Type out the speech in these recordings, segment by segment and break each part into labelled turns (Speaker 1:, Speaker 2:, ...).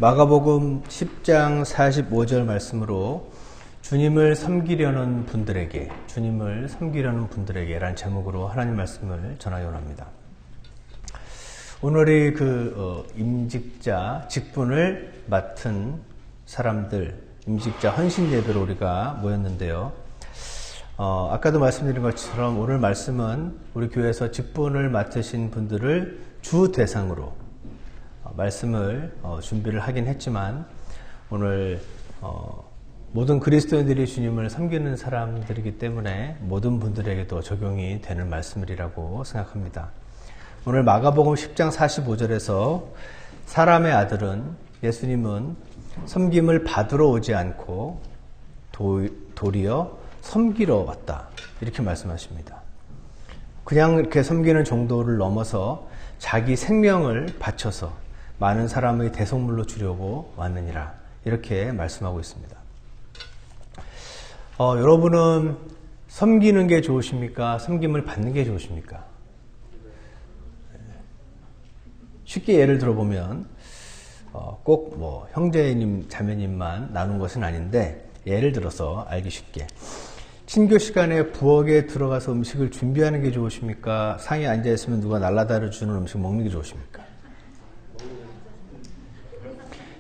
Speaker 1: 마가복음 10장 45절 말씀으로 주님을 섬기려는 분들에게 라는 제목으로 하나님 말씀을 전하기 원합니다. 오늘이 임직자, 직분을 맡은 사람들, 임직자 헌신 예배로 우리가 모였는데요. 아까도 말씀드린 것처럼 오늘 말씀은 우리 교회에서 직분을 맡으신 분들을 주 대상으로 말씀을 준비를 하긴 했지만 오늘 모든 그리스도인들이 주님을 섬기는 사람들이기 때문에 모든 분들에게도 적용이 되는 말씀이라고 생각합니다. 오늘 마가복음 10장 45절에서 사람의 아들은 예수님은 섬김을 받으러 오지 않고 도리어 섬기러 왔다, 이렇게 말씀하십니다. 그냥 이렇게 섬기는 정도를 넘어서 자기 생명을 바쳐서 많은 사람의 대속물로 주려고 왔느니라, 이렇게 말씀하고 있습니다. 여러분은 섬기는 게 좋으십니까? 섬김을 받는 게 좋으십니까? 쉽게 예를 들어보면 꼭 형제님, 자매님만 나눈 것은 아닌데 예를 들어서 알기 쉽게 친교 시간에 부엌에 들어가서 음식을 준비하는 게 좋으십니까? 상에 앉아있으면 누가 날라다려 주는 음식 먹는 게 좋으십니까?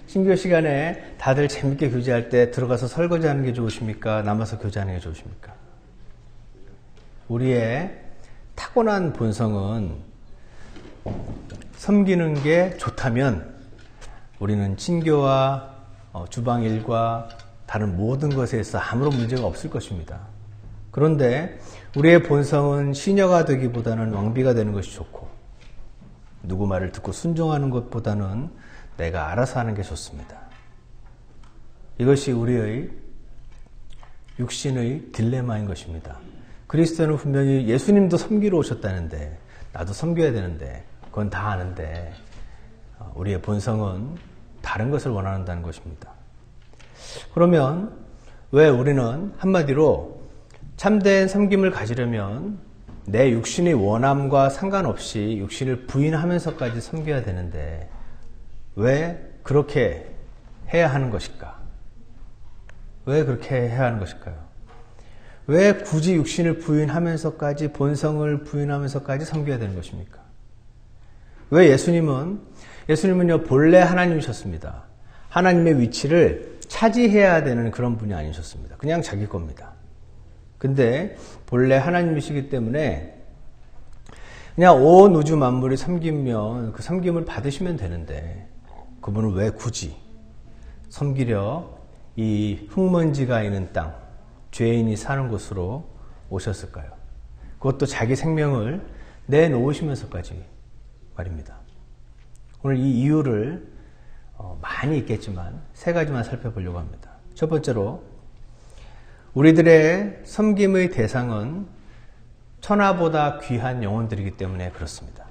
Speaker 1: 친교 시간에 다들 재밌게 교제할 때 들어가서 설거지하는 게 좋으십니까? 남아서 교제하는 게 좋으십니까? 우리의 타고난 본성은 섬기는 게 좋다면 우리는 친교와 주방일과 다른 모든 것에 있어 아무런 문제가 없을 것입니다. 그런데 우리의 본성은 시녀가 되기보다는 왕비가 되는 것이 좋고, 누구 말을 듣고 순종하는 것보다는 내가 알아서 하는 게 좋습니다. 이것이 우리의 육신의 딜레마인 것입니다. 그리스도는 분명히 예수님도 섬기러 오셨다는데 나도 섬겨야 되는데 그건 다 아는데 우리의 본성은 다른 것을 원한다는 것입니다. 그러면 왜 우리는 한마디로 참된 섬김을 가지려면 내 육신의 원함과 상관없이 육신을 부인하면서까지 섬겨야 되는데 왜 그렇게 해야 하는 것일까? 왜 그렇게 해야 하는 것일까요? 왜 굳이 육신을 부인하면서까지, 본성을 부인하면서까지 섬겨야 되는 것입니까? 왜 예수님은요 본래 하나님이셨습니다. 하나님의 위치를 차지해야 되는 그런 분이 아니셨습니다. 그냥 자기 겁니다. 근데 본래 하나님이시기 때문에 그냥 온 우주 만물이 섬기면 그 섬김을 받으시면 되는데 그분은 왜 굳이 섬기려 이 흙먼지가 있는 땅, 죄인이 사는 곳으로 오셨을까요? 그것도 자기 생명을 내놓으시면서까지 말입니다. 오늘 이 이유를 많이 있겠지만 세 가지만 살펴보려고 합니다. 첫 번째로, 우리들의 섬김의 대상은 천하보다 귀한 영혼들이기 때문에 그렇습니다.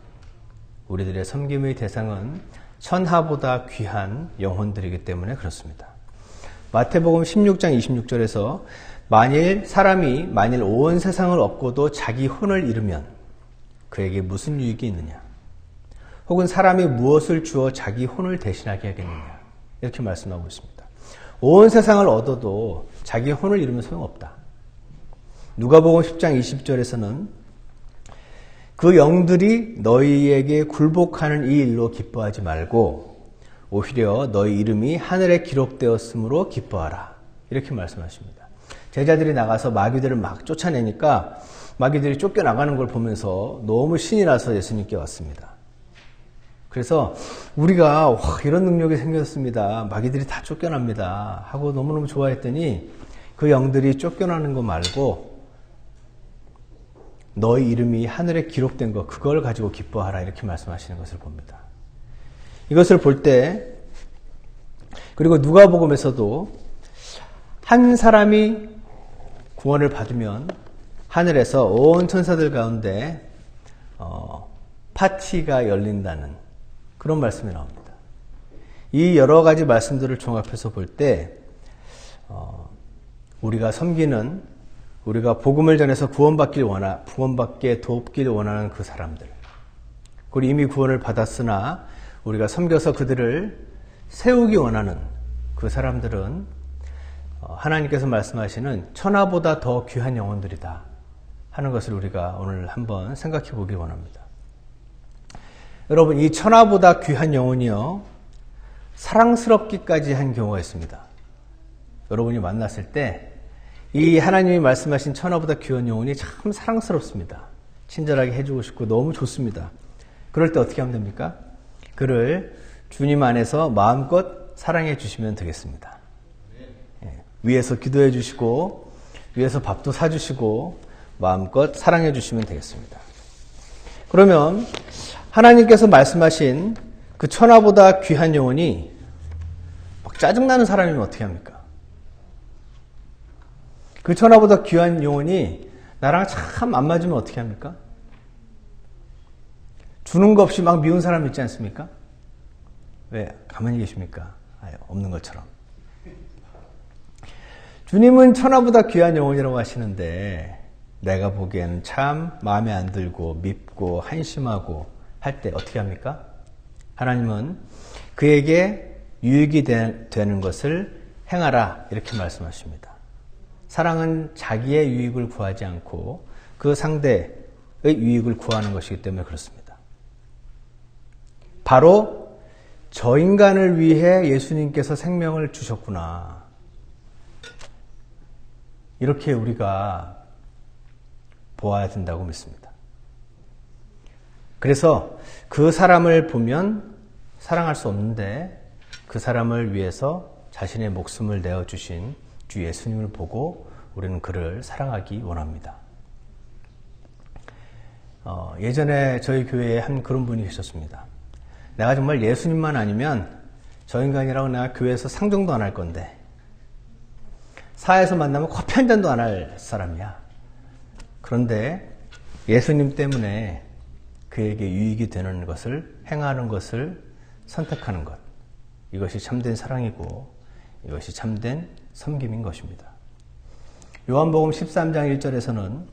Speaker 1: 우리들의 섬김의 대상은 천하보다 귀한 영혼들이기 때문에 그렇습니다. 마태복음 16장 26절에서 사람이 온 세상을 얻고도 자기 혼을 잃으면 그에게 무슨 유익이 있느냐? 혹은 사람이 무엇을 주어 자기 혼을 대신하게 하겠느냐? 이렇게 말씀하고 있습니다. 온 세상을 얻어도 자기 혼을 잃으면 소용없다. 누가복음 10장 20절에서는 그 영들이 너희에게 굴복하는 이 일로 기뻐하지 말고 오히려 너희 이름이 하늘에 기록되었으므로 기뻐하라, 이렇게 말씀하십니다. 제자들이 나가서 마귀들을 막 쫓아내니까 마귀들이 쫓겨나가는 걸 보면서 너무 신이 나서 예수님께 왔습니다. 그래서 우리가 이런 능력이 생겼습니다, 마귀들이 다 쫓겨납니다 하고 너무너무 좋아했더니 그 영들이 쫓겨나는 거 말고 너희 이름이 하늘에 기록된 것, 그걸 가지고 기뻐하라, 이렇게 말씀하시는 것을 봅니다. 이것을 볼 때, 그리고 누가복음에서도 한 사람이 구원을 받으면 하늘에서 온 천사들 가운데 파티가 열린다는 그런 말씀이 나옵니다. 이 여러 가지 말씀들을 종합해서 볼 때 우리가 복음을 전해서 구원받게 돕길 원하는 그 사람들, 그리고 이미 구원을 받았으나 우리가 섬겨서 그들을 세우기 원하는 그 사람들은 하나님께서 말씀하시는 천하보다 더 귀한 영혼들이다 하는 것을 우리가 오늘 한번 생각해 보기 원합니다. 여러분, 이 천하보다 귀한 영혼이요, 사랑스럽기까지 한 경우가 있습니다. 여러분이 만났을 때 이 하나님이 말씀하신 천하보다 귀한 영혼이 참 사랑스럽습니다. 친절하게 해주고 싶고 너무 좋습니다. 그럴 때 어떻게 하면 됩니까? 그를 주님 안에서 마음껏 사랑해 주시면 되겠습니다. 위에서 기도해 주시고 위에서 밥도 사주시고 마음껏 사랑해 주시면 되겠습니다. 그러면 하나님께서 말씀하신 그 천하보다 귀한 영혼이 막 짜증나는 사람이면 어떻게 합니까? 그 천하보다 귀한 영혼이 나랑 참 안 맞으면 어떻게 합니까? 주는 거 없이 막 미운 사람 있지 않습니까? 왜 가만히 계십니까? 없는 것처럼. 주님은 천하보다 귀한 영혼이라고 하시는데 내가 보기에는 참 마음에 안 들고 밉고 한심하고 할 때 어떻게 합니까? 하나님은 그에게 유익이 되는 것을 행하라 이렇게 말씀하십니다. 사랑은 자기의 유익을 구하지 않고 그 상대의 유익을 구하는 것이기 때문에 그렇습니다. 바로 저 인간을 위해 예수님께서 생명을 주셨구나. 이렇게 우리가 보아야 된다고 믿습니다. 그래서 그 사람을 보면 사랑할 수 없는데 그 사람을 위해서 자신의 목숨을 내어주신 주 예수님을 보고 우리는 그를 사랑하기 원합니다. 예전에 저희 교회에 한 그런 분이 계셨습니다. 내가 정말 예수님만 아니면 저 인간이라고 내가 교회에서 상종도 안 할 건데 사회에서 만나면 커피 한 잔도 안 할 사람이야. 그런데 예수님 때문에 그에게 유익이 되는 것을 행하는 것을 선택하는 것, 이것이 참된 사랑이고 이것이 참된 섬김인 것입니다. 요한복음 13장 1절에서는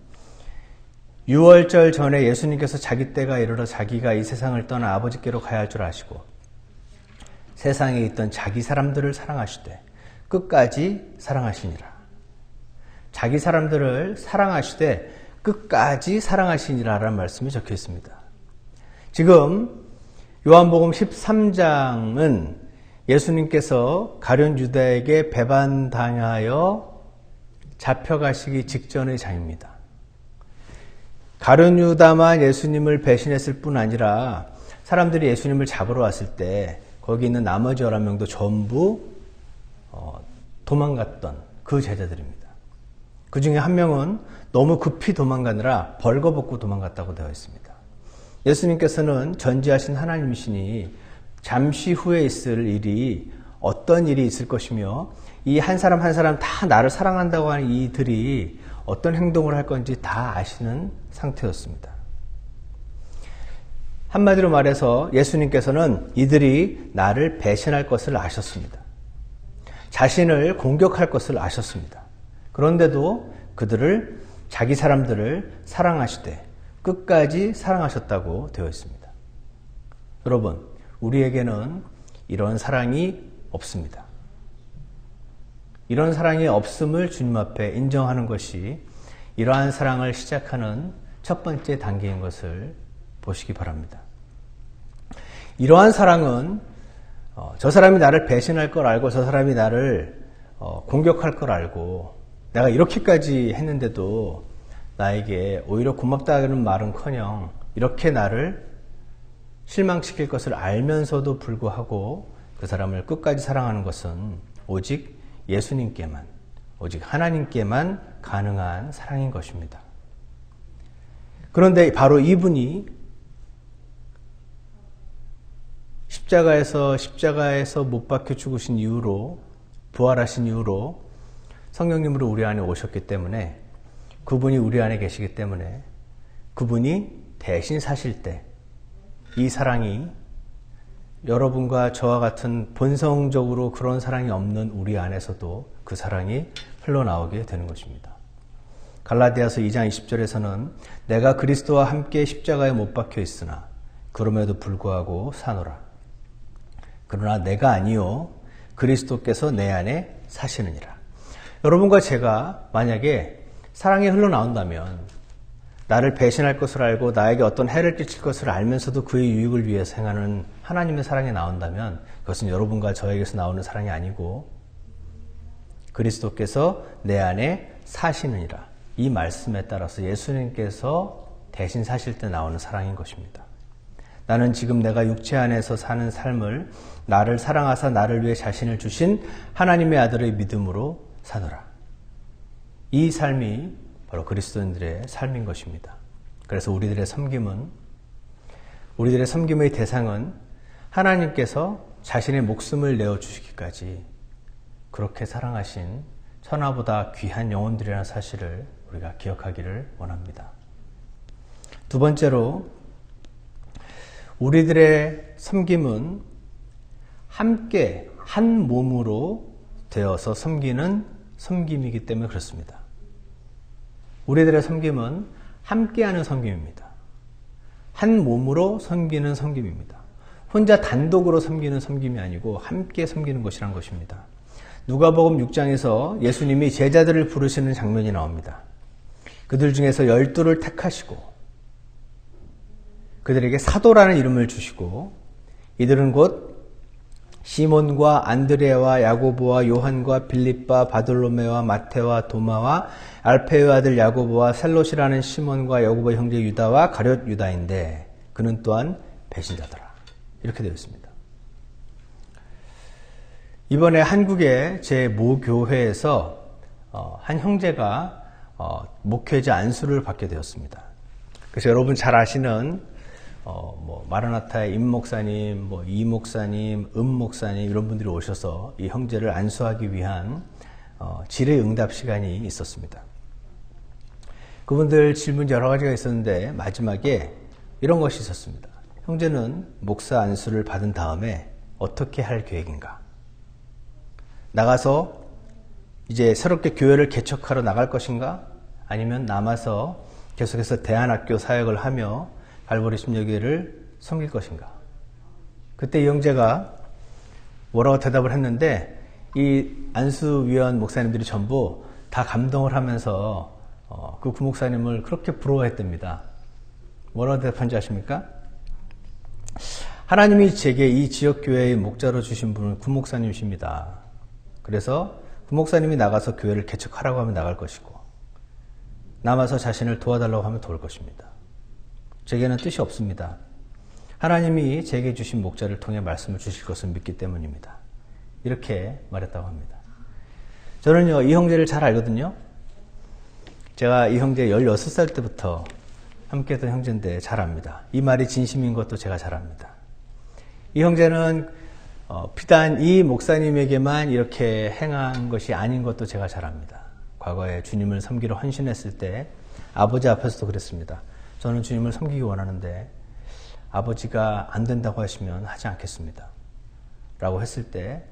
Speaker 1: 유월절 전에 예수님께서 자기 때가 이르러 자기가 이 세상을 떠나 아버지께로 가야 할 줄 아시고 세상에 있던 자기 사람들을 사랑하시되 끝까지 사랑하시니라. 자기 사람들을 사랑하시되 끝까지 사랑하시니라 라는 말씀이 적혀 있습니다. 지금 요한복음 13장은 예수님께서 가룟 유다에게 배반당하여 잡혀가시기 직전의 장입니다. 가룟 유다만 예수님을 배신했을 뿐 아니라 사람들이 예수님을 잡으러 왔을 때 거기 있는 나머지 11명도 전부 도망갔던 그 제자들입니다. 그 중에 한 명은 너무 급히 도망가느라 벌거벗고 도망갔다고 되어 있습니다. 예수님께서는 전지하신 하나님이시니 잠시 후에 있을 일이 어떤 일이 있을 것이며 이 한 사람 한 사람 다 나를 사랑한다고 하는 이들이 어떤 행동을 할 건지 다 아시는 상태였습니다. 한마디로 말해서 예수님께서는 이들이 나를 배신할 것을 아셨습니다. 자신을 공격할 것을 아셨습니다. 그런데도 그들을 자기 사람들을 사랑하시되 끝까지 사랑하셨다고 되어 있습니다. 여러분, 우리에게는 이런 사랑이 없습니다. 이런 사랑이 없음을 주님 앞에 인정하는 것이 이러한 사랑을 시작하는 첫 번째 단계인 것을 보시기 바랍니다. 이러한 사랑은 저 사람이 나를 배신할 걸 알고 저 사람이 나를 공격할 걸 알고 내가 이렇게까지 했는데도 나에게 오히려 고맙다는 말은커녕 이렇게 나를 실망시킬 것을 알면서도 불구하고 그 사람을 끝까지 사랑하는 것은 오직 예수님께만, 오직 하나님께만 가능한 사랑인 것입니다. 그런데 바로 이분이 십자가에서 못 박혀 죽으신 이후로, 부활하신 이후로 성령님으로 우리 안에 오셨기 때문에, 그분이 우리 안에 계시기 때문에 그분이 대신 사실 때 이 사랑이 여러분과 저와 같은 본성적으로 그런 사랑이 없는 우리 안에서도 그 사랑이 흘러나오게 되는 것입니다. 갈라디아서 2장 20절에서는 내가 그리스도와 함께 십자가에 못 박혀 있으나 그럼에도 불구하고 사노라. 그러나 내가 아니요 그리스도께서 내 안에 사시느니라. 여러분과 제가 만약에 사랑이 흘러나온다면 나를 배신할 것을 알고 나에게 어떤 해를 끼칠 것을 알면서도 그의 유익을 위해서 행하는 하나님의 사랑이 나온다면 그것은 여러분과 저에게서 나오는 사랑이 아니고 그리스도께서 내 안에 사시느니라. 이 말씀에 따라서 예수님께서 대신 사실 때 나오는 사랑인 것입니다. 나는 지금 내가 육체 안에서 사는 삶을 나를 사랑하사 나를 위해 자신을 주신 하나님의 아들의 믿음으로 사노라. 이 삶이 바로 그리스도인들의 삶인 것입니다. 그래서 우리들의 섬김의 대상은 하나님께서 자신의 목숨을 내어주시기까지 그렇게 사랑하신 천하보다 귀한 영혼들이라는 사실을 우리가 기억하기를 원합니다. 두 번째로, 우리들의 섬김은 함께 한 몸으로 되어서 섬기는 섬김이기 때문에 그렇습니다. 우리들의 섬김은 함께하는 섬김입니다. 한 몸으로 섬기는 섬김입니다. 혼자 단독으로 섬기는 섬김이 아니고 함께 섬기는 것이란 것입니다. 누가복음 6장에서 예수님이 제자들을 부르시는 장면이 나옵니다. 그들 중에서 12를 택하시고 그들에게 사도라는 이름을 주시고 이들은 곧 시몬과 안드레와 야고보와 요한과 빌립과 바돌로메와 마테와 도마와 알페의 아들 야고보와 셀롯이라는 시몬과 야고보의 형제 유다와 가룟 유다인데 그는 또한 배신자더라. 이렇게 되어 있습니다. 이번에 한국의 제 모교회에서 한 형제가 목회자 안수를 받게 되었습니다. 그래서 여러분 잘 아시는 마라나타의 임 목사님, 이 목사님, 목사님 이런 분들이 오셔서 이 형제를 안수하기 위한 질의응답 시간이 있었습니다. 그분들 질문 여러 가지가 있었는데 마지막에 이런 것이 있었습니다. 형제는 목사 안수를 받은 다음에 어떻게 할 계획인가? 나가서 이제 새롭게 교회를 개척하러 나갈 것인가? 아니면 남아서 계속해서 대안학교 사역을 하며 갈보리 심령교회를 섬길 것인가? 그때 이 형제가 뭐라고 대답을 했는데 이 안수위원 목사님들이 전부 다 감동을 하면서 그 구목사님을 그렇게 부러워했답니다. 뭐라고 대답한지 아십니까? 하나님이 제게 이 지역교회의 목자로 주신 분은 구목사님이십니다. 그래서 구목사님이 나가서 교회를 개척하라고 하면 나갈 것이고 남아서 자신을 도와달라고 하면 도울 것입니다. 제게는 뜻이 없습니다. 하나님이 제게 주신 목자를 통해 말씀을 주실 것을 믿기 때문입니다. 이렇게 말했다고 합니다. 저는요, 이 형제를 잘 알거든요. 제가 이 형제 16살 때부터 함께 했던 형제인데 잘 압니다. 이 말이 진심인 것도 제가 잘 압니다. 이 형제는 비단 이 목사님에게만 이렇게 행한 것이 아닌 것도 제가 잘 압니다. 과거에 주님을 섬기러 헌신했을 때 아버지 앞에서도 그랬습니다. 저는 주님을 섬기기 원하는데 아버지가 안 된다고 하시면 하지 않겠습니다. 라고 했을 때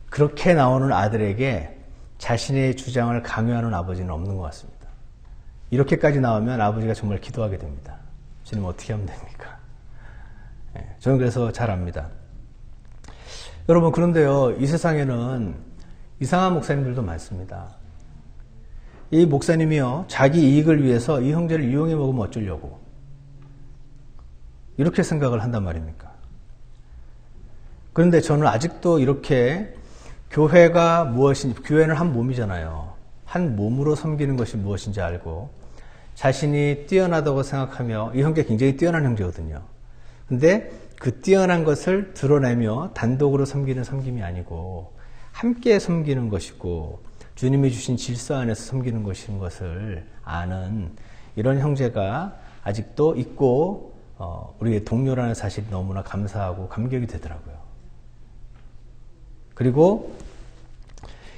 Speaker 1: 그렇게 나오는 아들에게 자신의 주장을 강요하는 아버지는 없는 것 같습니다. 이렇게까지 나오면 아버지가 정말 기도하게 됩니다. 주님 어떻게 하면 됩니까? 저는 그래서 잘 압니다. 여러분, 그런데요, 이 세상에는 이상한 목사님들도 많습니다. 이 목사님이요, 자기 이익을 위해서 이 형제를 이용해 먹으면 어쩌려고 이렇게 생각을 한단 말입니까? 그런데 저는 아직도 이렇게 교회가 무엇인지, 교회는 한 몸이잖아요. 한 몸으로 섬기는 것이 무엇인지 알고 자신이 뛰어나다고 생각하며, 이 형제 굉장히 뛰어난 형제거든요. 근데 그 뛰어난 것을 드러내며 단독으로 섬기는 섬김이 아니고 함께 섬기는 것이고 주님이 주신 질서 안에서 섬기는 것인 것을 아는 이런 형제가 아직도 있고 우리의 동료라는 사실이 너무나 감사하고 감격이 되더라고요. 그리고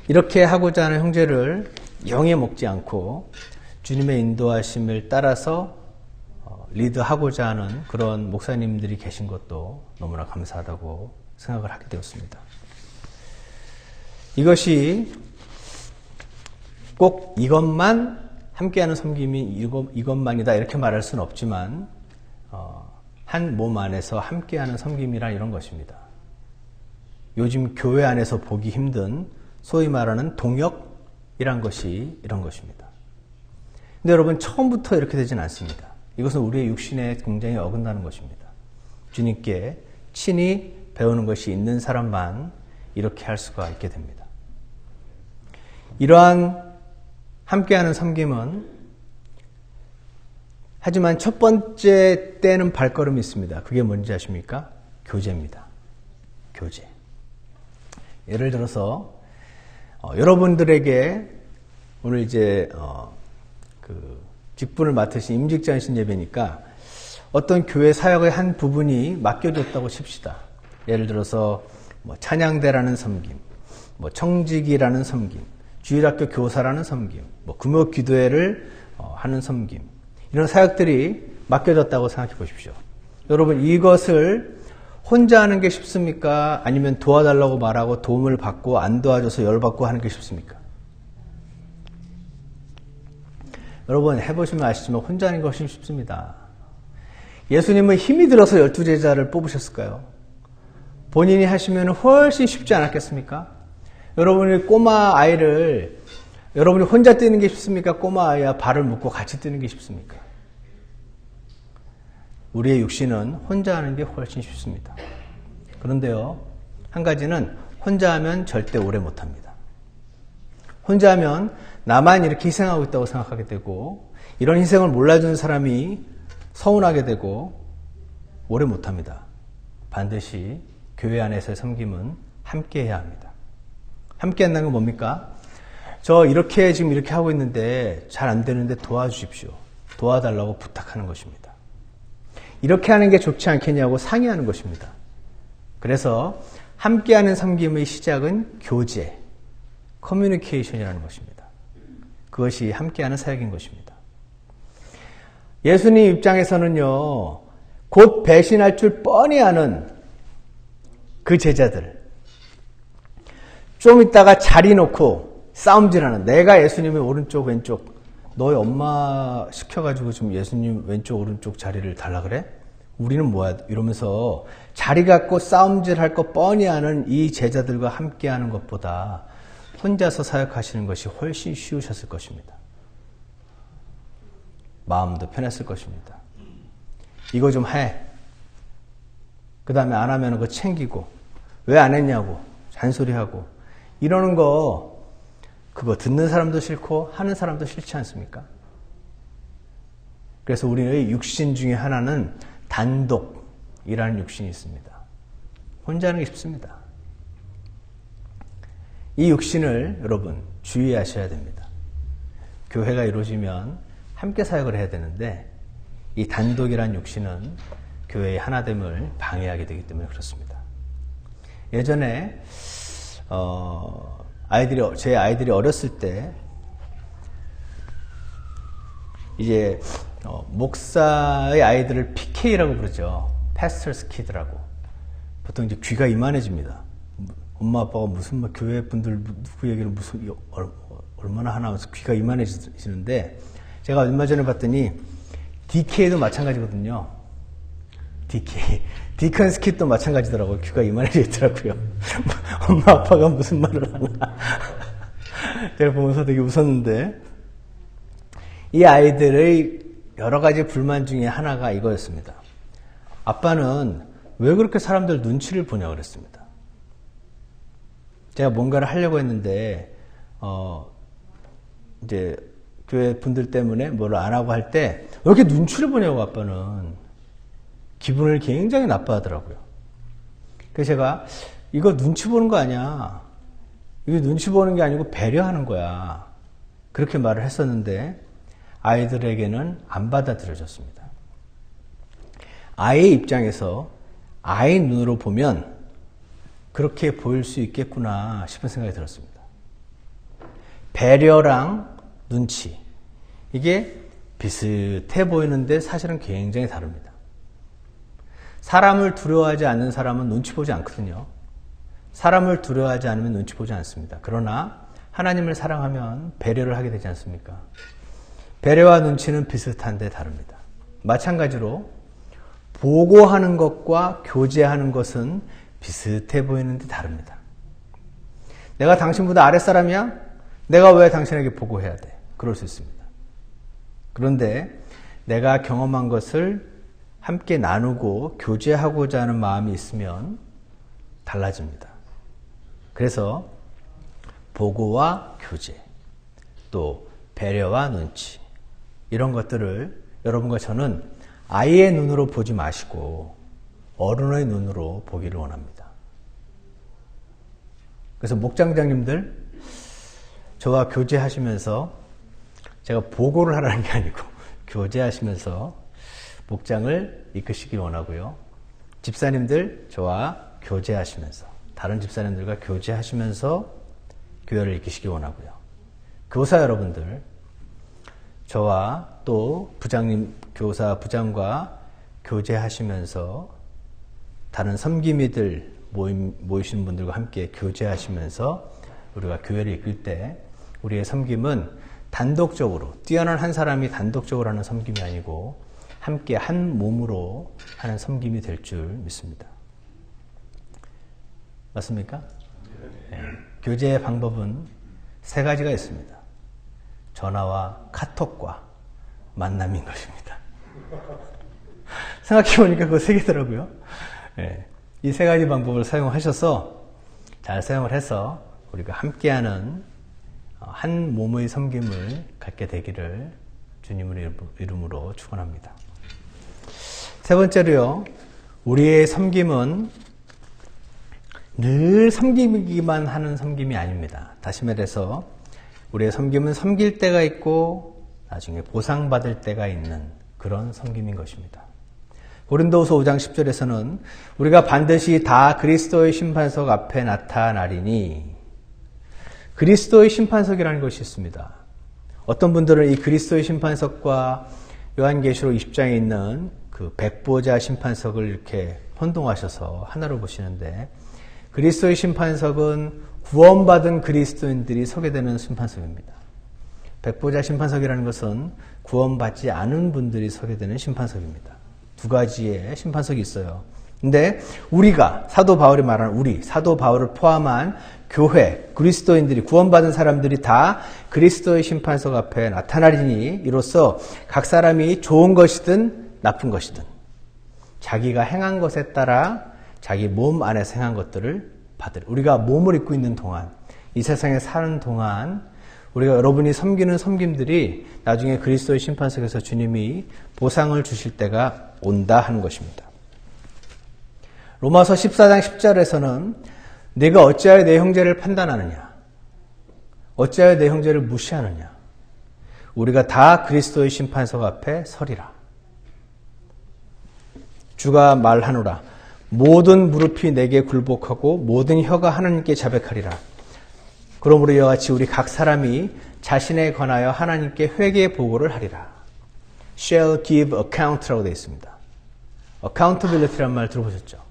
Speaker 1: 이렇게 하고자 하는 형제를 영에 먹지 않고 주님의 인도하심을 따라서 리드하고자 하는 그런 목사님들이 계신 것도 너무나 감사하다고 생각을 하게 되었습니다. 이것이 꼭 이것만 함께하는 섬김이 이것만이다 이렇게 말할 수는 없지만 한 몸 안에서 함께하는 섬김이란 이런 것입니다. 요즘 교회 안에서 보기 힘든 소위 말하는 동역이란 것이 이런 것입니다. 근데 여러분, 처음부터 이렇게 되진 않습니다. 이것은 우리의 육신에 굉장히 어긋나는 것입니다. 주님께 친히 배우는 것이 있는 사람만 이렇게 할 수가 있게 됩니다. 이러한 함께하는 섬김은 하지만 첫 번째 떼는 발걸음이 있습니다. 그게 뭔지 아십니까? 교제입니다. 교제. 예를 들어서 여러분들에게 오늘 이제 직분을 맡으신 임직자이신 예배니까 어떤 교회 사역의 한 부분이 맡겨졌다고 칩시다. 예를 들어서 찬양대라는 섬김, 청지기라는 섬김, 주일학교 교사라는 섬김, 금요 기도회를 하는 섬김, 이런 사역들이 맡겨졌다고 생각해 보십시오. 여러분, 이것을 혼자 하는 게 쉽습니까? 아니면 도와달라고 말하고 도움을 받고 안 도와줘서 열받고 하는 게 쉽습니까? 여러분, 해보시면 아시지만 혼자 하는 것이 쉽습니다. 예수님은 힘이 들어서 12제자를 뽑으셨을까요? 본인이 하시면 훨씬 쉽지 않았겠습니까? 여러분이 꼬마 아이를 여러분이 혼자 뛰는 게 쉽습니까? 꼬마 아이와 발을 묶고 같이 뛰는 게 쉽습니까? 우리의 육신은 혼자 하는 게 훨씬 쉽습니다. 그런데요, 한 가지는 혼자 하면 절대 오래 못합니다. 혼자 하면 나만 이렇게 희생하고 있다고 생각하게 되고, 이런 희생을 몰라주는 사람이 서운하게 되고 오래 못합니다. 반드시 교회 안에서의 섬김은 함께 해야 합니다. 함께 한다는 건 뭡니까? 저 이렇게 지금 이렇게 하고 있는데 잘 안 되는데 도와주십시오. 도와달라고 부탁하는 것입니다. 이렇게 하는 게 좋지 않겠냐고 상의하는 것입니다. 그래서 함께하는 섬김의 시작은 교제, 커뮤니케이션이라는 것입니다. 그것이 함께하는 사역인 것입니다. 예수님 입장에서는요, 곧 배신할 줄 뻔히 아는 그 제자들, 좀 있다가 자리 놓고 싸움질하는, 내가 예수님의 오른쪽 왼쪽, 너희 엄마 시켜가지고 지금 예수님 왼쪽 오른쪽 자리를 달라 그래? 우리는 뭐야? 이러면서 자리 갖고 싸움질할 거 뻔히 아는 이 제자들과 함께하는 것보다 혼자서 사역하시는 것이 훨씬 쉬우셨을 것입니다. 마음도 편했을 것입니다. 이거 좀 해. 그 다음에 안 하면 그거 챙기고, 왜 안 했냐고 잔소리하고, 이러는 거, 그거 듣는 사람도 싫고 하는 사람도 싫지 않습니까? 그래서 우리의 육신 중에 하나는 단독이라는 육신이 있습니다. 혼자 하는 게 쉽습니다. 이 육신을 여러분 주의하셔야 됩니다. 교회가 이루어지면 함께 사역을 해야 되는데, 이 단독이라는 육신은 교회의 하나됨을 방해하게 되기 때문에 그렇습니다. 예전에 제 아이들이 어렸을 때 이제 목사의 아이들을 PK라고 부르죠. Pastor's Kid라고. 보통 이제 귀가 이만해집니다. 엄마 아빠가 무슨 교회 분들 누구 얘기를 무슨 얼마나 하나 하면서 귀가 이만해지는데, 제가 얼마 전에 봤더니 DK도 마찬가지거든요. DK. 디컨스 킷도 마찬가지더라고요. 귀가 이만해져 있더라고요. 엄마 아빠가 무슨 말을 하나. 제가 보면서 되게 웃었는데, 이 아이들의 여러 가지 불만 중에 하나가 이거였습니다. 아빠는 왜 그렇게 사람들 눈치를 보냐고 그랬습니다. 제가 뭔가를 하려고 했는데, 이제 교회 분들 때문에 뭘 안 하고 할 때, 왜 이렇게 눈치를 보냐고 아빠는. 기분을 굉장히 나빠하더라고요. 그래서 제가 이거 눈치 보는 거 아니야. 이게 눈치 보는 게 아니고 배려하는 거야. 그렇게 말을 했었는데 아이들에게는 안 받아들여졌습니다. 아이의 입장에서 아이 눈으로 보면 그렇게 보일 수 있겠구나 싶은 생각이 들었습니다. 배려랑 눈치, 이게 비슷해 보이는데 사실은 굉장히 다릅니다. 사람을 두려워하지 않는 사람은 눈치 보지 않거든요. 사람을 두려워하지 않으면 눈치 보지 않습니다. 그러나 하나님을 사랑하면 배려를 하게 되지 않습니까? 배려와 눈치는 비슷한데 다릅니다. 마찬가지로 보고하는 것과 교제하는 것은 비슷해 보이는데 다릅니다. 내가 당신보다 아랫사람이야? 내가 왜 당신에게 보고해야 돼? 그럴 수 있습니다. 그런데 내가 경험한 것을 함께 나누고 교제하고자 하는 마음이 있으면 달라집니다. 그래서 보고와 교제, 또 배려와 눈치, 이런 것들을 여러분과 저는 아이의 눈으로 보지 마시고 어른의 눈으로 보기를 원합니다. 그래서 목장장님들, 저와 교제하시면서, 제가 보고를 하라는 게 아니고 교제하시면서 목장을 이끄시길 원하고요. 집사님들, 저와 교제하시면서, 다른 집사님들과 교제하시면서 교회를 이끄시길 원하고요. 교사 여러분들, 저와 또 부장님, 교사 부장과 교제하시면서 다른 섬김이들 모이시는 분들과 함께 교제하시면서 우리가 교회를 이끌 때 우리의 섬김은 단독적으로, 뛰어난 한 사람이 단독적으로 하는 섬김이 아니고 함께 한 몸으로 하는 섬김이 될 줄 믿습니다. 맞습니까? 네. 교제의 방법은 세 가지가 있습니다. 전화와 카톡과 만남인 것입니다. 생각해보니까 그거 세 개더라고요. 네. 이 세 가지 방법을 사용하셔서 잘 사용을 해서 우리가 함께하는 한 몸의 섬김을 갖게 되기를 주님의 이름으로 축원합니다. 세 번째로요, 우리의 섬김은 늘 섬기기만 하는 섬김이 아닙니다. 다시 말해서 우리의 섬김은 섬길 때가 있고 나중에 보상받을 때가 있는 그런 섬김인 것입니다. 고린도후서 5장 10절에서는 우리가 반드시 다 그리스도의 심판석 앞에 나타나리니, 그리스도의 심판석이라는 것이 있습니다. 어떤 분들은 이 그리스도의 심판석과 요한계시록 20장에 있는 그 백보자 심판석을 이렇게 혼동하셔서 하나로 보시는데, 그리스도의 심판석은 구원받은 그리스도인들이 서게 되는 심판석입니다. 백보자 심판석이라는 것은 구원받지 않은 분들이 서게 되는 심판석입니다. 두 가지의 심판석이 있어요. 근데 우리가, 사도 바울이 말하는 우리, 사도 바울을 포함한 교회, 그리스도인들이, 구원받은 사람들이 다 그리스도의 심판석 앞에 나타나리니, 이로써 각 사람이 좋은 것이든 나쁜 것이든 자기가 행한 것에 따라 자기 몸 안에서 행한 것들을 받으리. 우리가 몸을 입고 있는 동안, 이 세상에 사는 동안 우리가 여러분이 섬기는 섬김들이 나중에 그리스도의 심판석에서 주님이 보상을 주실 때가 온다 하는 것입니다. 로마서 14장 10절에서는 네가 어찌하여 내 형제를 판단하느냐, 어찌하여 내 형제를 무시하느냐, 우리가 다 그리스도의 심판석 앞에 서리라. 주가 말하노라, 모든 무릎이 내게 굴복하고 모든 혀가 하나님께 자백하리라. 그러므로 이와 같이 우리 각 사람이 자신에 관하여 하나님께 회개 보고를 하리라. shall give account라고 되어 있습니다. accountability란 말 들어보셨죠?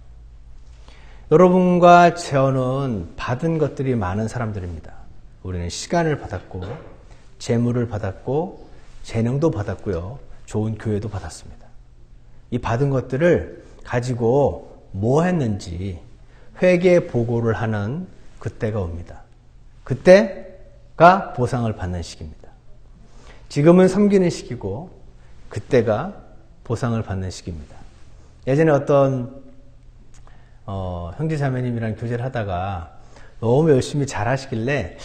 Speaker 1: 여러분과 저는 받은 것들이 많은 사람들입니다. 우리는 시간을 받았고, 재물을 받았고, 재능도 받았고요, 좋은 교회도 받았습니다. 이 받은 것들을 가지고 뭐 했는지 회개 보고를 하는 그때가 옵니다. 그때가 보상을 받는 시기입니다. 지금은 섬기는 시기고 그때가 보상을 받는 시기입니다. 예전에 어떤 형제자매님이랑 교제를 하다가 너무 열심히 잘 하시길래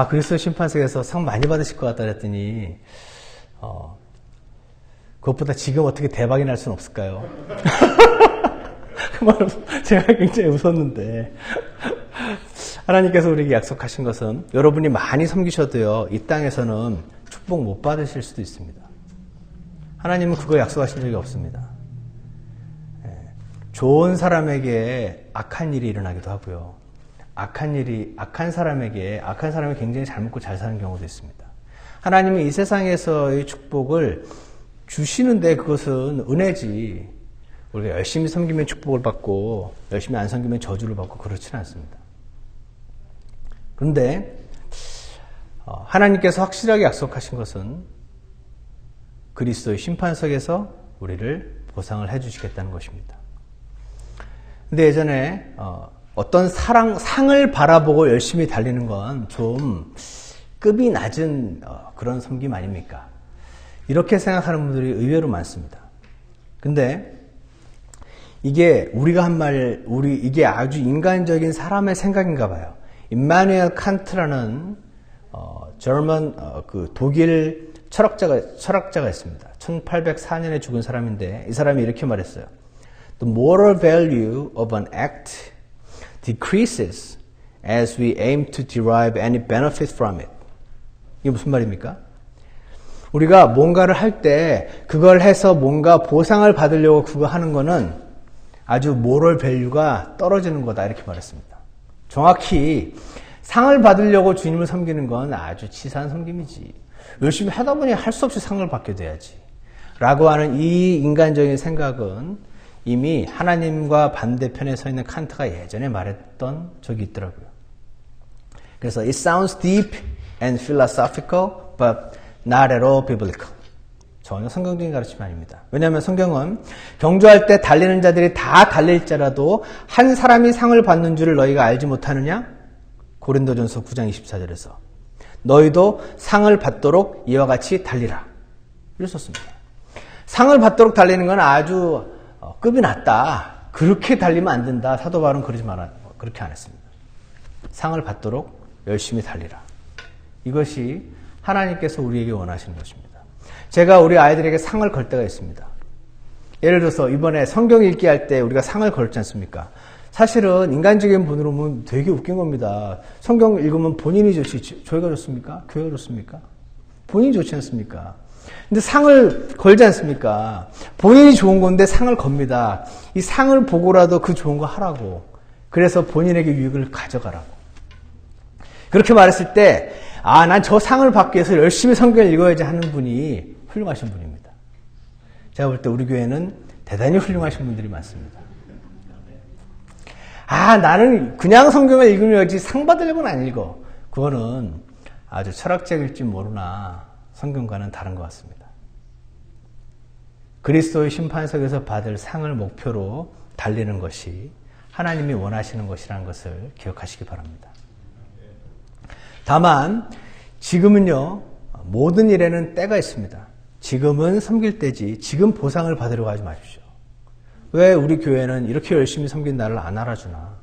Speaker 1: 그리스도 심판석에서 상 많이 받으실 것 같다 그랬더니 그것보다 지금 어떻게 대박이 날 수는 없을까요? 그 말은 제가 굉장히 웃었는데, 하나님께서 우리에게 약속하신 것은 여러분이 많이 섬기셔도요, 이 땅에서는 축복 못 받으실 수도 있습니다. 하나님은 그거 약속하신 적이 없습니다. 좋은 사람에게 악한 일이 일어나기도 하고요, 악한 사람이 굉장히 잘 먹고 잘 사는 경우도 있습니다. 하나님은 이 세상에서의 축복을 주시는데 그것은 은혜지, 우리가 열심히 섬기면 축복을 받고 열심히 안 섬기면 저주를 받고 그렇지는 않습니다. 그런데 하나님께서 확실하게 약속하신 것은 그리스도의 심판석에서 우리를 보상을 해주시겠다는 것입니다. 근데 예전에 어떤 상을 바라보고 열심히 달리는 건 좀 급이 낮은 그런 섬김 아닙니까? 이렇게 생각하는 분들이 의외로 많습니다. 근데 이게 우리가 한 말, 이게 아주 인간적인 사람의 생각인가 봐요. 임마누엘 칸트라는 그 독일 철학자가 있습니다. 1804년에 죽은 사람인데 이 사람이 이렇게 말했어요. The moral value of an act decreases as we aim to derive any benefit from it. 이게 무슨 말입니까? 우리가 뭔가를 할 때 그걸 해서 뭔가 보상을 받으려고 그거 하는 거는 아주 모럴 밸류가 떨어지는 거다 이렇게 말했습니다. 정확히 상을 받으려고 주님을 섬기는 건 아주 치사한 섬김이지. 열심히 하다 보니 할 수 없이 상을 받게 돼야지. 라고 하는 이 인간적인 생각은 이미 하나님과 반대편에 서 있는 칸트가 예전에 말했던 적이 있더라고요. 그래서 it sounds deep and philosophical, but not at all biblical. 전혀 성경적인 가르침이 아닙니다. 왜냐하면 성경은 경주할 때 달리는 자들이 다 달릴지라도 한 사람이 상을 받는 줄을 너희가 알지 못하느냐? 고린도전서 9장 24절에서 너희도 상을 받도록 이와 같이 달리라. 이랬었습니다. 상을 받도록 달리는 건 아주 급이 낮다. 그렇게 달리면 안 된다. 사도 바울은 그렇게 안 했습니다. 상을 받도록 열심히 달리라. 이것이 하나님께서 우리에게 원하시는 것입니다. 제가 우리 아이들에게 상을 걸 때가 있습니다. 예를 들어서 이번에 성경 읽기 할 때 우리가 상을 걸지 않습니까? 사실은 인간적인 분으로 보면 되게 웃긴 겁니다. 성경 읽으면 본인이 좋지, 저희가 좋습니까? 교회가 좋습니까? 본인이 좋지 않습니까? 근데 상을 걸지 않습니까? 본인이 좋은 건데 상을 겁니다. 이 상을 보고라도 그 좋은 거 하라고. 그래서 본인에게 유익을 가져가라고. 그렇게 말했을 때, 난 저 상을 받기 위해서 열심히 성경을 읽어야지 하는 분이 훌륭하신 분입니다. 제가 볼 때 우리 교회는 대단히 훌륭하신 분들이 많습니다. 나는 그냥 성경을 읽으려지 상 받으려고는 안 읽어. 그거는 아주 철학적일지 모르나 성경과는 다른 것 같습니다. 그리스도의 심판석에서 받을 상을 목표로 달리는 것이 하나님이 원하시는 것이라는 것을 기억하시기 바랍니다. 다만 지금은요, 모든 일에는 때가 있습니다. 지금은 섬길 때지 지금 보상을 받으려고 하지 마십시오. 왜 우리 교회는 이렇게 열심히 섬긴 나를 안 알아주나?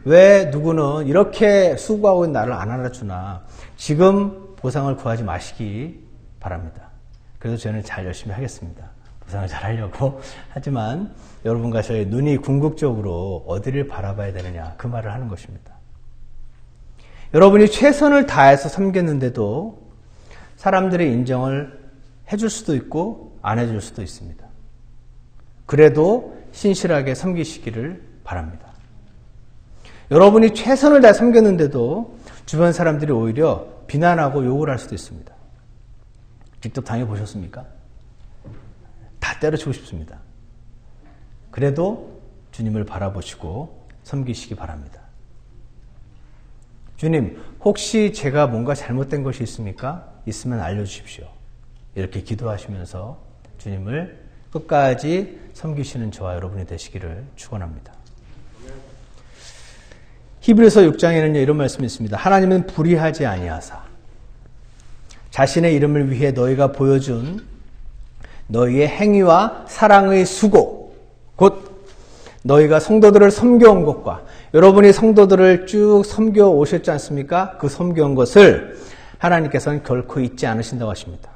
Speaker 1: 왜 누구는 이렇게 수고하고 있는 나를 안 알아주나? 지금 보상을 구하지 마시기 바랍니다. 그래서 저는 잘 열심히 하겠습니다. 보상을 잘 하려고. 하지만 여러분과 저의 눈이 궁극적으로 어디를 바라봐야 되느냐, 그 말을 하는 것입니다. 여러분이 최선을 다해서 섬겼는데도 사람들의 인정을 해줄 수도 있고 안 해줄 수도 있습니다. 그래도 신실하게 섬기시기를 바랍니다. 여러분이 최선을 다해 섬겼는데도 주변 사람들이 오히려 비난하고 욕을 할 수도 있습니다. 직접 당해보셨습니까? 다 때려치고 싶습니다. 그래도 주님을 바라보시고 섬기시기 바랍니다. 주님, 혹시 제가 뭔가 잘못된 것이 있습니까? 있으면 알려주십시오. 이렇게 기도하시면서 주님을 끝까지 섬기시는 저와 여러분이 되시기를 축원합니다. 히브리서 6장에는 이런 말씀이 있습니다. 하나님은 불의하지 아니하사 자신의 이름을 위해 너희가 보여준 너희의 행위와 사랑의 수고, 곧 너희가 성도들을 섬겨온 것과 여러분이 성도들을 쭉 섬겨 오셨지 않습니까? 그 섬겨온 것을 하나님께서는 결코 잊지 않으신다고 하십니다.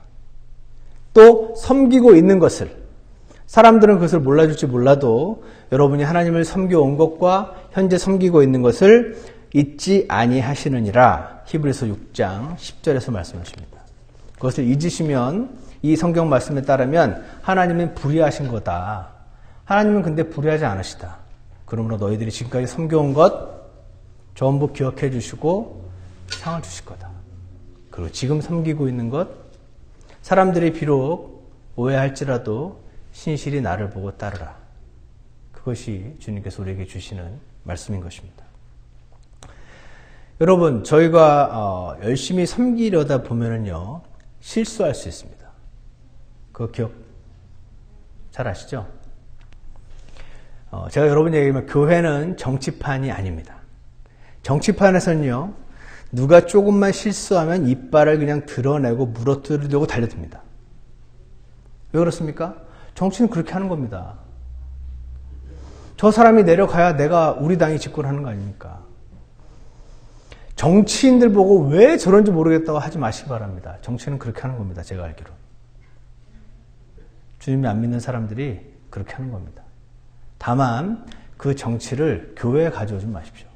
Speaker 1: 또 섬기고 있는 것을, 사람들은 그것을 몰라줄지 몰라도 여러분이 하나님을 섬겨온 것과 현재 섬기고 있는 것을 잊지 아니하시느니라. 히브리서 6장 10절에서 말씀하십니다. 그것을 잊으시면 이 성경 말씀에 따르면 하나님은 불의하신 거다. 하나님은 근데 불의하지 않으시다. 그러므로 너희들이 지금까지 섬겨온 것 전부 기억해 주시고 상을 주실 거다. 그리고 지금 섬기고 있는 것, 사람들이 비록 오해할지라도 신실히 나를 보고 따르라. 그것이 주님께서 우리에게 주시는 말씀인 것입니다. 여러분, 저희가 열심히 섬기려다 보면은요, 실수할 수 있습니다. 그거 기억 잘 아시죠? 제가 여러분 얘기하면 교회는 정치판이 아닙니다. 정치판에서는요, 누가 조금만 실수하면 이빨을 그냥 드러내고 물어뜯으려고 달려듭니다. 왜 그렇습니까? 정치는 그렇게 하는 겁니다. 저 사람이 내려가야 우리 당이 집권하는 거 아닙니까? 정치인들 보고 왜 저런지 모르겠다고 하지 마시기 바랍니다. 정치는 그렇게 하는 겁니다. 제가 알기로. 주님이 안 믿는 사람들이 그렇게 하는 겁니다. 다만 그 정치를 교회에 가져오지 마십시오.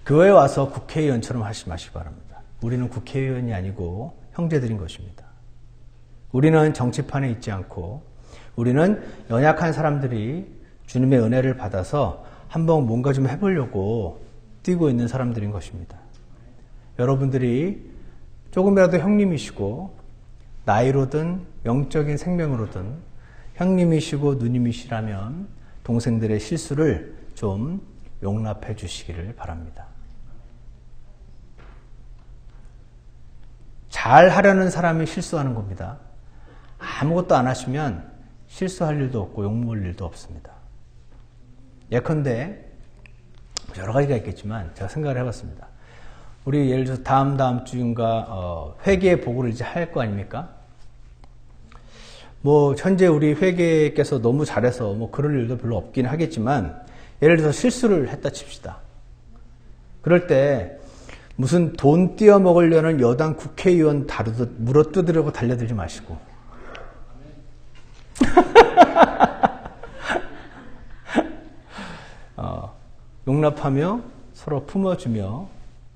Speaker 1: 교회에 와서 국회의원처럼 하지 마시기 바랍니다. 우리는 국회의원이 아니고 형제들인 것입니다. 우리는 정치판에 있지 않고 우리는 연약한 사람들이 주님의 은혜를 받아서 한번 뭔가 좀 해보려고 뛰고 있는 사람들인 것입니다. 여러분들이 조금이라도 형님이시고 나이로든 영적인 생명으로든 형님이시고 누님이시라면 동생들의 실수를 좀 용납해 주시기를 바랍니다. 잘 하려는 사람이 실수하는 겁니다. 아무것도 안 하시면 실수할 일도 없고 욕먹을 일도 없습니다. 예컨대 여러 가지가 있겠지만 제가 생각을 해봤습니다. 우리 예를 들어서 다음 주인가 회계 보고를 이제 할 거 아닙니까? 현재 우리 회계께서 너무 잘해서 그럴 일도 별로 없긴 하겠지만 예를 들어서 실수를 했다 칩시다. 그럴 때 무슨 돈 띄어 먹으려는 여당 국회의원 다루듯 물어뜯으려고 달려들지 마시고 용납하며 서로 품어주며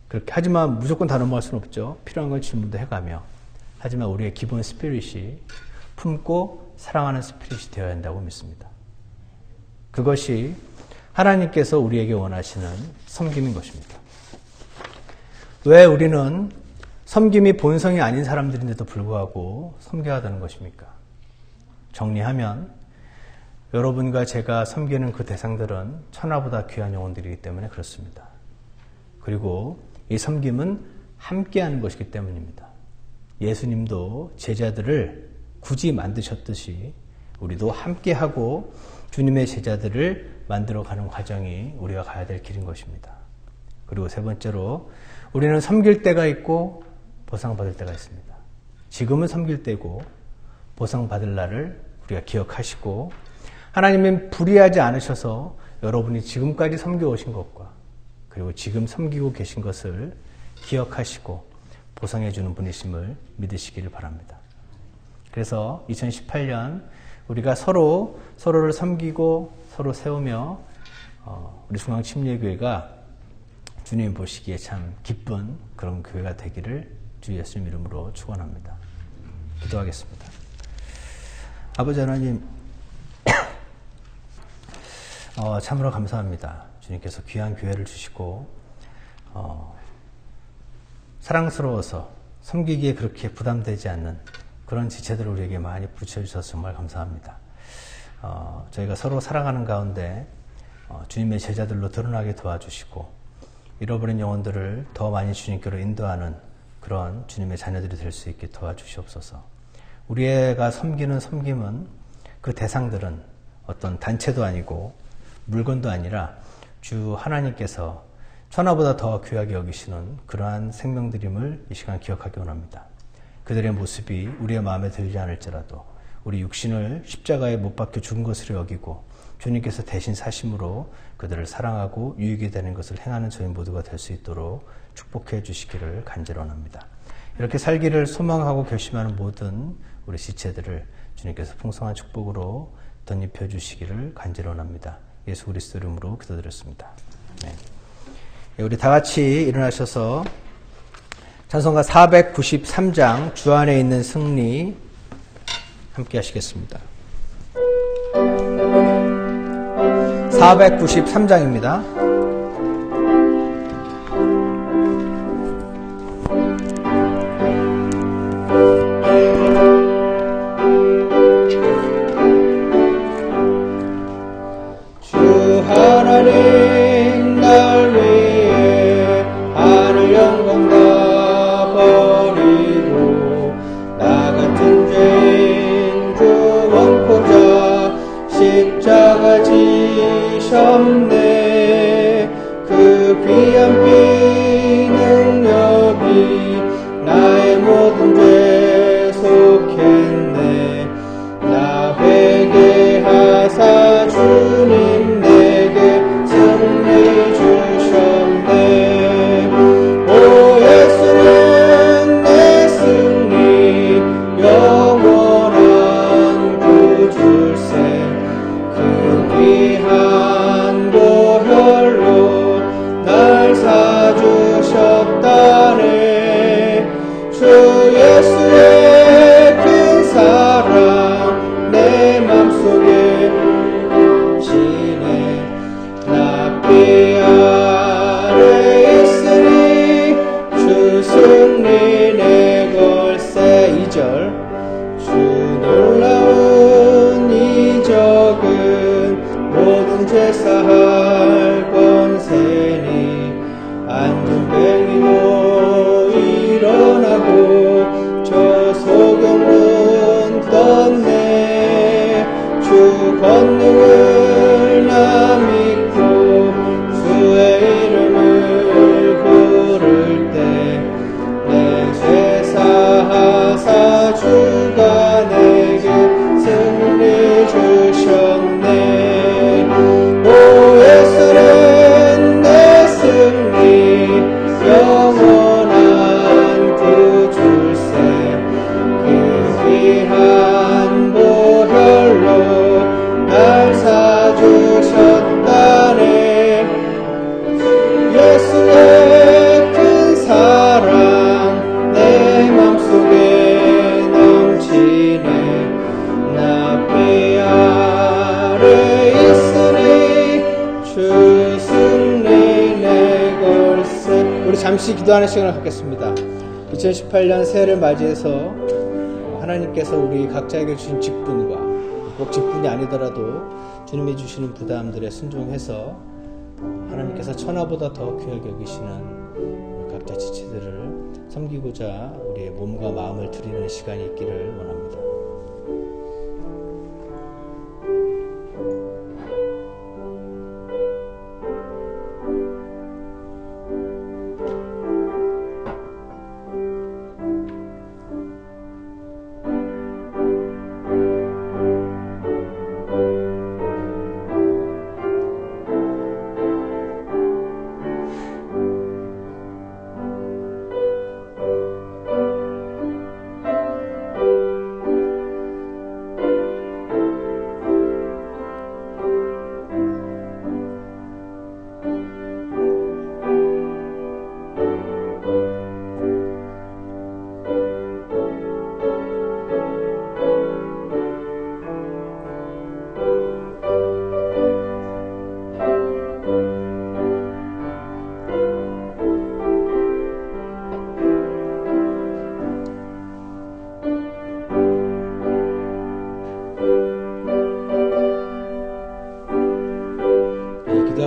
Speaker 1: 그렇게 하지만 무조건 다 넘어갈 수는 없죠. 필요한 건 질문도 해가며 하지만 우리의 기본 스피릿이 품고 사랑하는 스피릿이 되어야 한다고 믿습니다. 그것이 하나님께서 우리에게 원하시는 섬김인 것입니다. 왜 우리는 섬김이 본성이 아닌 사람들인데도 불구하고 섬겨야 하는 것입니까? 정리하면 여러분과 제가 섬기는 그 대상들은 천하보다 귀한 영혼들이기 때문에 그렇습니다. 그리고 이 섬김은 함께하는 것이기 때문입니다. 예수님도 제자들을 굳이 만드셨듯이 우리도 함께하고 주님의 제자들을 만들어가는 과정이 우리가 가야 될 길인 것입니다. 그리고 세 번째로 우리는 섬길 때가 있고 보상받을 때가 있습니다. 지금은 섬길 때고 보상받을 날을 우리가 기억하시고 하나님은 불의하지 않으셔서 여러분이 지금까지 섬겨오신 것과 그리고 지금 섬기고 계신 것을 기억하시고 보상해 주는 분이심을 믿으시기를 바랍니다. 그래서 2018년 우리가 서로를 섬기고 서로 세우며 우리 중앙침례교회가 주님 보시기에 참 기쁜 그런 교회가 되기를 주 예수님 이름으로 축원합니다. 기도하겠습니다. 아버지 하나님 참으로 감사합니다. 주님께서 귀한 교회를 주시고 사랑스러워서 섬기기에 그렇게 부담되지 않는 그런 지체들을 우리에게 많이 붙여주셔서 정말 감사합니다. 저희가 서로 살아가는 가운데 주님의 제자들로 드러나게 도와주시고 잃어버린 영혼들을 더 많이 주님께로 인도하는 그런 주님의 자녀들이 될 수 있게 도와주시옵소서. 우리가 섬기는 섬김은 그 대상들은 어떤 단체도 아니고 물건도 아니라 주 하나님께서 천하보다 더 귀하게 여기시는 그러한 생명들임을 이 시간 기억하기 원합니다. 그들의 모습이 우리의 마음에 들지 않을지라도 우리 육신을 십자가에 못 박혀 죽은 것으로 여기고 주님께서 대신 사심으로 그들을 사랑하고 유익이 되는 것을 행하는 저희 모두가 될 수 있도록 축복해 주시기를 간절히 원합니다. 이렇게 살기를 소망하고 결심하는 모든 우리 지체들을 주님께서 풍성한 축복으로 덧입혀 주시기를 간절히 원합니다. 예수 그리스도 이름으로 기도드렸습니다. 네. 우리 다 같이 일어나셔서 찬송가 493장 주 안에 있는 승리 함께 하시겠습니다. 493장입니다. 귀한 피 능력이 나의 모든 죄 속했네. 나 회개하사 주님 내게 승리 주셨네. 오 예수는 내 승리 영원한 구주세. 그 귀한 보혈로 날 사주셨다네. 주 예수의 큰 사랑 내 맘속에 지네. 나 피 아래 있으니 주 승리 내 걸세. 2절 주 놀라운 이적은 모든 죄 사할 권세니. 안전뱅이도 일어나고 저 소경은 떴네. 주 권능을 나 믿고 주의 이름을 부를 때 내 죄 사하사 주가 내게 승리 주셨네. 오 예수는 내 승리 영원한 구주세. 그 귀한 보혈로 날 사주셨다네. 예수의 큰 사랑 내 맘속에 넘치네. 나 피 아래 있으니 주 승리 내 걸세. 우리 잠시 기도하는 시간을 갖겠습니다. 2018년 새해를 맞이해서 하나님께서 우리 각자에게 주신 직분과 꼭 직분이 아니더라도 주님이 주시는 부담들에 순종해서 하나님께서 천하보다 더 귀하게 여기시는 우리 각자 지체들을 섬기고자 우리의 몸과 마음을 드리는 시간이 있기를 원합니다.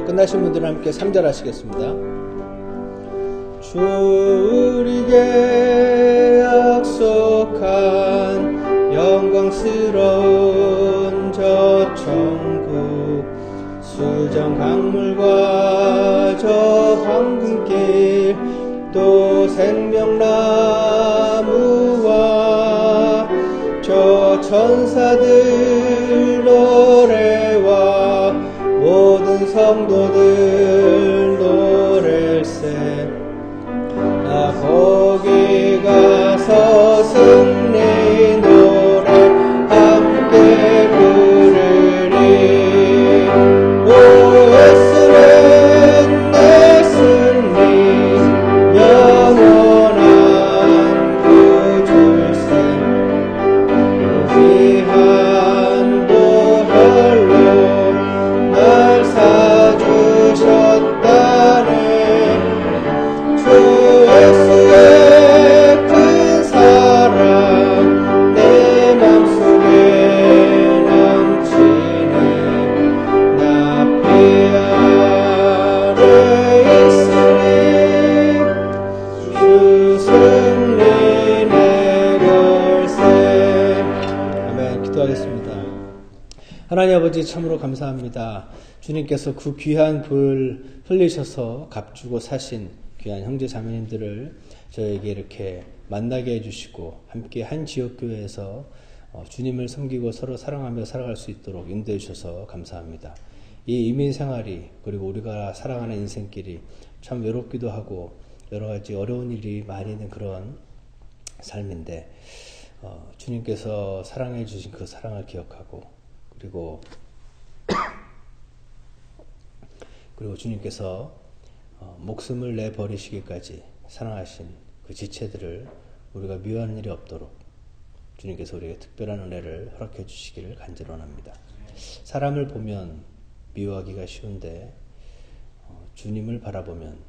Speaker 1: 끝나신 분들은 함께 3절 하시겠습니다. 주 우리에게 약속한 영광스러운 저 천국, 수정 강물과 저 황금길, 또 생명나무와 저 천사들 노래와 모든 성도들 노래세. 나 거기 가서 승리 노래 함께 부르리. 오 예수는 내 승리 영원한 구주세. 귀한 보혈로 날 사주셨네. 하나님 아버지 참으로 감사합니다. 주님께서 그 귀한 불 흘리셔서 값주고 사신 귀한 형제 자매님들을 저에게 이렇게 만나게 해주시고 함께 한 지역교회에서 주님을 섬기고 서로 사랑하며 살아갈 수 있도록 인도해 주셔서 감사합니다. 이 이민 생활이 그리고 우리가 살아가는 인생길이 참 외롭기도 하고 여러 가지 어려운 일이 많이 있는 그런 삶인데 주님께서 사랑해 주신 그 사랑을 기억하고 그리고 주님께서 목숨을 내 버리시기까지 사랑하신 그 지체들을 우리가 미워하는 일이 없도록 주님께서 우리에게 특별한 은혜를 허락해 주시기를 간절히 원합니다. 사람을 보면 미워하기가 쉬운데 주님을 바라보면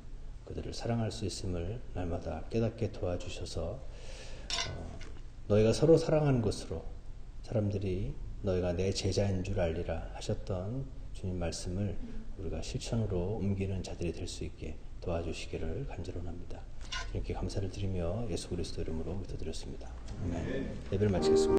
Speaker 1: 그들을 사랑할 수 있음을 날마다 깨닫게 도와주셔서 너희가 서로 사랑하는 것으로 사람들이 너희가 내 제자인 줄 알리라 하셨던 주님 말씀을 우리가 실천으로 옮기는 자들이 될 수 있게 도와주시기를 간절히 원합니다. 주님께 감사를 드리며 예수 그리스도 이름으로 기도드렸습니다. 아멘. 예배를 마치겠습니다.